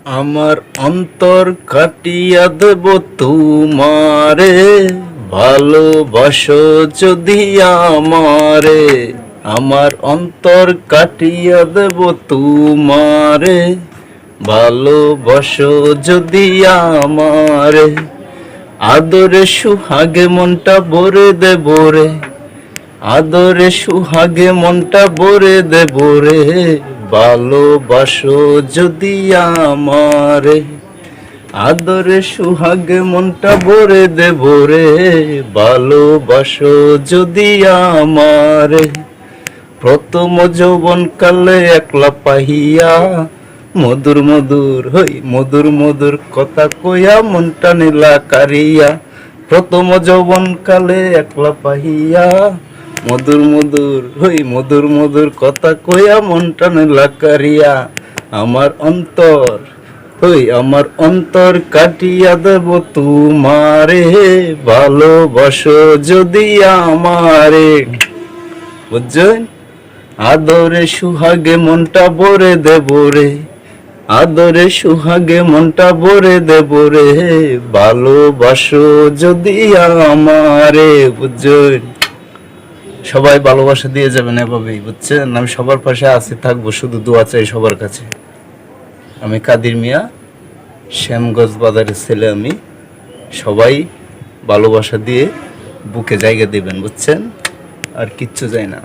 আমার অন্তর কাটিয়া দেব তোমারে, ভালোবাসো যদি আমারে। আমার অন্তর কাটিয়া দেব তোমারে, ভালোবাসো যদি আমারে। আদরে সুহাগে মনটা ভরে দেব রে, আদরে সুহাগে মনটা ভরে দেব রে, ভালোবাসো যদি আমারে। আদরে সুহাগে মনটা ভরে দেব রে, ভালোবাসো যদি আমারে। প্রথম যৌবন কালে একলা পাহিয়া, মধুর মধুর হই মধুর মধুর কথা কইয়া মনটা নীলা কারিয়া। প্রথম যৌবন কালে একলা পাহিয়া, মধুর মধুর হই মধুর মধুর কথা কইয়া মনটা নীলা কারিয়া। আমার অন্তর হই আমার অন্তর কাটিয়া দেব তোমারে, ভালোবাসো যদি আমারে। বুঝছেন? আদরে সুহাগে মনটা ভরে দেব রে, আদরে সুহাগে মনটা ভরে দেব রে, ভালোবাসো যদি আমারে। বুঝছেন? সবাই ভালোবাসা দিয়ে যাবেন এভাবেই, বুঝছেন? আমি সবার পাশে আছি, থাকবো, শুধু দোয়া চাই সবার কাছে। আমি কাদির মিয়া, শ্যামগঞ্জ বাজারের ছেলে আমি। সবাই ভালোবাসা দিয়ে বুকে জায়গা দিবেন, বুঝছেন? আর কিচ্ছু চাই না।